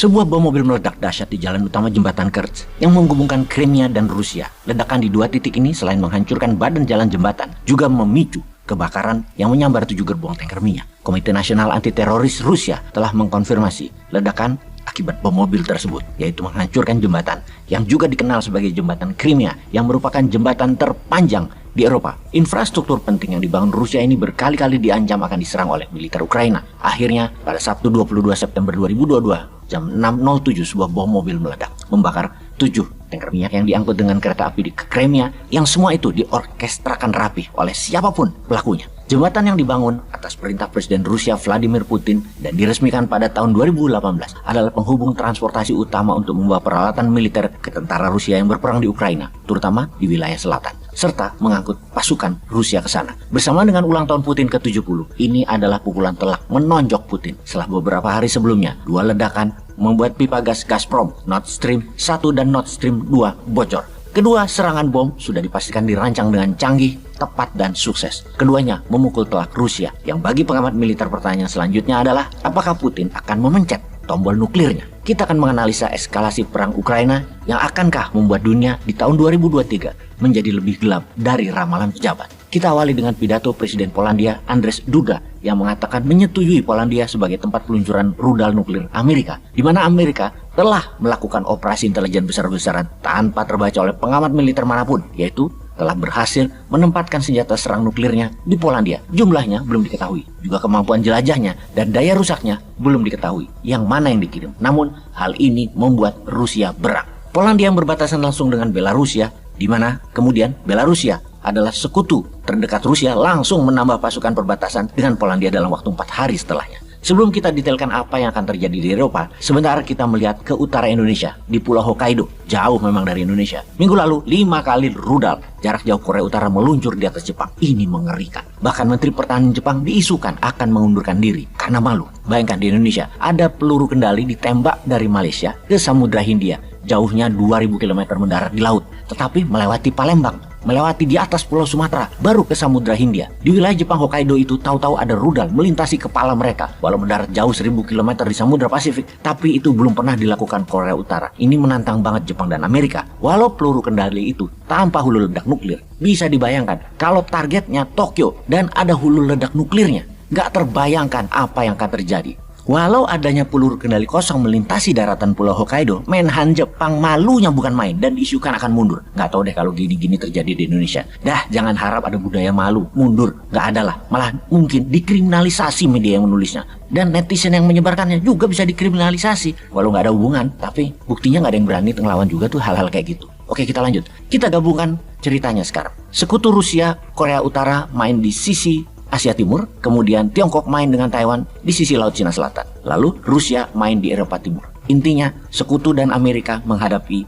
Sebuah bom mobil meledak dahsyat di jalan utama jembatan Kerch yang menghubungkan Crimea dan Rusia. Ledakan di dua titik ini selain menghancurkan badan jalan jembatan, juga memicu kebakaran yang menyambar 7 gerbong tanker minyak. Komite Nasional Anti Teroris Rusia telah mengkonfirmasi ledakan akibat bom mobil tersebut, yaitu menghancurkan jembatan yang juga dikenal sebagai jembatan Crimea yang merupakan jembatan terpanjang di Eropa. Infrastruktur penting yang dibangun Rusia ini berkali-kali diancam akan diserang oleh militer Ukraina. Akhirnya, pada Sabtu 22 September 2022, jam 6.07 sebuah bom mobil meledak, membakar 7 tanker minyak yang diangkut dengan kereta api di Crimea, yang semua itu diorkestrakan rapi oleh siapapun pelakunya. Jembatan yang dibangun atas perintah Presiden Rusia Vladimir Putin dan diresmikan pada tahun 2018 adalah penghubung transportasi utama untuk membawa peralatan militer ke tentara Rusia yang berperang di Ukraina, terutama di wilayah selatan, serta mengangkut pasukan Rusia ke sana. Bersama dengan ulang tahun Putin ke-70, ini adalah pukulan telak menonjok Putin setelah beberapa hari sebelumnya 2 ledakan membuat pipa gas Gazprom Nord Stream 1 dan Nord Stream 2 bocor. Kedua serangan bom sudah dipastikan dirancang dengan canggih, tepat, dan sukses. Keduanya memukul telak Rusia, yang bagi pengamat militer pertanyaan selanjutnya adalah apakah Putin akan memencet tombol nuklirnya. Kita akan menganalisa eskalasi perang Ukraina yang akankah membuat dunia di tahun 2023 menjadi lebih gelap dari ramalan pejabat. Kita awali dengan pidato Presiden Polandia Andrzej Duda yang mengatakan menyetujui Polandia sebagai tempat peluncuran rudal nuklir Amerika, di mana Amerika telah melakukan operasi intelijen besar-besaran tanpa terbaca oleh pengamat militer manapun, yaitu telah berhasil menempatkan senjata serang nuklirnya di Polandia. Jumlahnya belum diketahui, juga kemampuan jelajahnya dan daya rusaknya belum diketahui yang mana yang dikirim. Namun hal ini membuat Rusia berang. Polandia yang berbatasan langsung dengan Belarusia, di mana kemudian Belarusia adalah sekutu terdekat Rusia, langsung menambah pasukan perbatasan dengan Polandia dalam waktu 4 hari setelahnya. Sebelum kita detailkan apa yang akan terjadi di Eropa, sebentar kita melihat ke utara Indonesia, di Pulau Hokkaido. Jauh memang dari Indonesia. Minggu lalu, 5 kali rudal jarak jauh Korea Utara meluncur di atas Jepang. Ini mengerikan. Bahkan Menteri Pertahanan Jepang diisukan akan mengundurkan diri karena malu. Bayangkan di Indonesia, ada peluru kendali ditembak dari Malaysia ke Samudra Hindia. Jauhnya 2000 km mendarat di laut, tetapi melewati Palembang, melewati di atas Pulau Sumatera, baru ke Samudra Hindia. Di wilayah Jepang Hokkaido itu tahu-tahu ada rudal melintasi kepala mereka, walau mendarat jauh 1000 km di Samudra Pasifik, tapi itu belum pernah dilakukan Korea Utara. Ini menantang banget Jepang dan Amerika. Walau peluru kendali itu tanpa hulu ledak nuklir, bisa dibayangkan kalau targetnya Tokyo dan ada hulu ledak nuklirnya, nggak terbayangkan apa yang akan terjadi. Walau adanya peluru kendali kosong melintasi daratan Pulau Hokkaido, Menhan Jepang malunya bukan main dan diisukan akan mundur. Nggak tahu deh kalau gini-gini terjadi di Indonesia. Dah, jangan harap ada budaya malu, mundur. Nggak ada lah. Malah mungkin dikriminalisasi media yang menulisnya. Dan netizen yang menyebarkannya juga bisa dikriminalisasi. Walau nggak ada hubungan, tapi buktinya nggak ada yang berani ngelawan juga tuh hal-hal kayak gitu. Oke, kita lanjut. Kita gabungkan ceritanya sekarang. Sekutu Rusia, Korea Utara main di sisi Asia Timur, kemudian Tiongkok main dengan Taiwan di sisi Laut Cina Selatan. Lalu Rusia main di Eropa Timur. Intinya, sekutu dan Amerika menghadapi,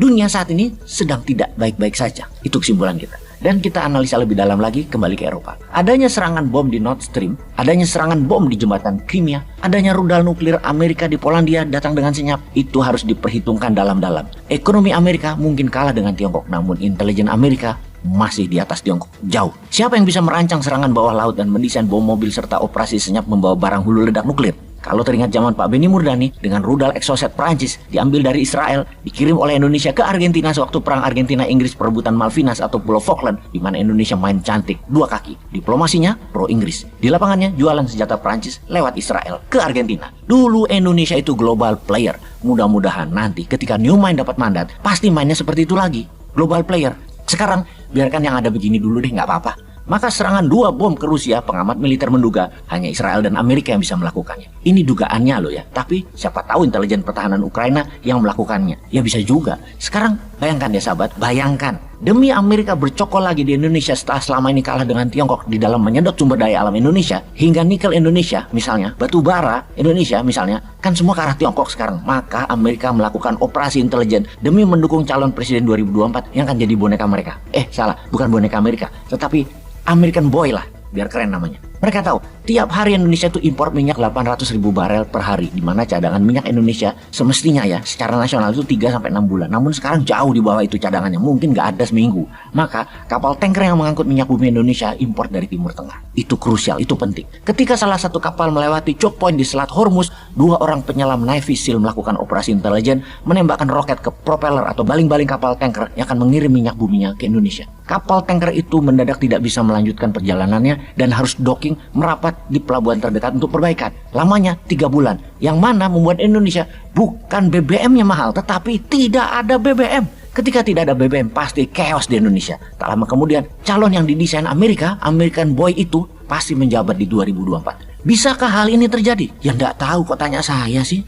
dunia saat ini sedang tidak baik-baik saja. Itu kesimpulan kita. Dan kita analisa lebih dalam lagi kembali ke Eropa. Adanya serangan bom di Nord Stream, adanya serangan bom di jembatan Crimea, adanya rudal nuklir Amerika di Polandia datang dengan senyap, itu harus diperhitungkan dalam-dalam. Ekonomi Amerika mungkin kalah dengan Tiongkok, namun intelijen Amerika masih di atas Tiongkok, jauh. Siapa yang bisa merancang serangan bawah laut dan mendesain bom mobil serta operasi senyap membawa barang hulu ledak nuklir? Kalau teringat zaman Pak Benny Murdani dengan rudal Exocet Prancis diambil dari Israel, dikirim oleh Indonesia ke Argentina sewaktu perang Argentina-Inggris perebutan Malvinas atau Pulau Falkland, di mana Indonesia main cantik 2 kaki. Diplomasinya pro Inggris, di lapangannya jualan senjata Prancis lewat Israel ke Argentina. Dulu Indonesia itu global player. Mudah-mudahan nanti ketika New Mind dapat mandat, pasti mainnya seperti itu lagi, global player. Sekarang biarkan yang ada begini dulu deh, nggak apa-apa. Maka serangan 2 bom ke Rusia, pengamat militer menduga hanya Israel dan Amerika yang bisa melakukannya. Ini dugaannya loh ya, tapi siapa tahu intelijen pertahanan Ukraina yang melakukannya. Ya bisa juga. Sekarang bayangkan ya sahabat, bayangkan. Demi Amerika bercokol lagi di Indonesia setelah selama ini kalah dengan Tiongkok di dalam menyedot sumber daya alam Indonesia, hingga nikel Indonesia misalnya, batu bara Indonesia misalnya, kan semua ke arah Tiongkok sekarang. Maka Amerika melakukan operasi intelijen demi mendukung calon presiden 2024 yang akan jadi boneka mereka. Salah, bukan boneka Amerika, tetapi American Boy lah, biar keren namanya. Mereka tahu tiap hari Indonesia itu impor minyak 800.000 barel per hari, di mana cadangan minyak Indonesia semestinya ya secara nasional itu 3-6 bulan. Namun sekarang jauh di bawah itu cadangannya, mungkin nggak ada seminggu. Maka kapal tanker yang mengangkut minyak bumi Indonesia impor dari Timur Tengah. Itu krusial, itu penting. Ketika salah satu kapal melewati choke point di Selat Hormuz, 2 orang penyelam Navy SEAL melakukan operasi intelijen, menembakkan roket ke propeller atau baling-baling kapal tanker yang akan mengirim minyak buminya ke Indonesia. Kapal tanker itu mendadak tidak bisa melanjutkan perjalanannya dan harus docking merapat di pelabuhan terdekat untuk perbaikan. Lamanya 3 bulan, yang mana membuat Indonesia bukan BBM-nya mahal, tetapi tidak ada BBM. Ketika tidak ada BBM, pasti chaos di Indonesia. Tak lama kemudian, calon yang didesain American Boy itu pasti menjabat di 2024. Bisakah hal ini terjadi? Ya nggak tahu, kok tanya saya sih.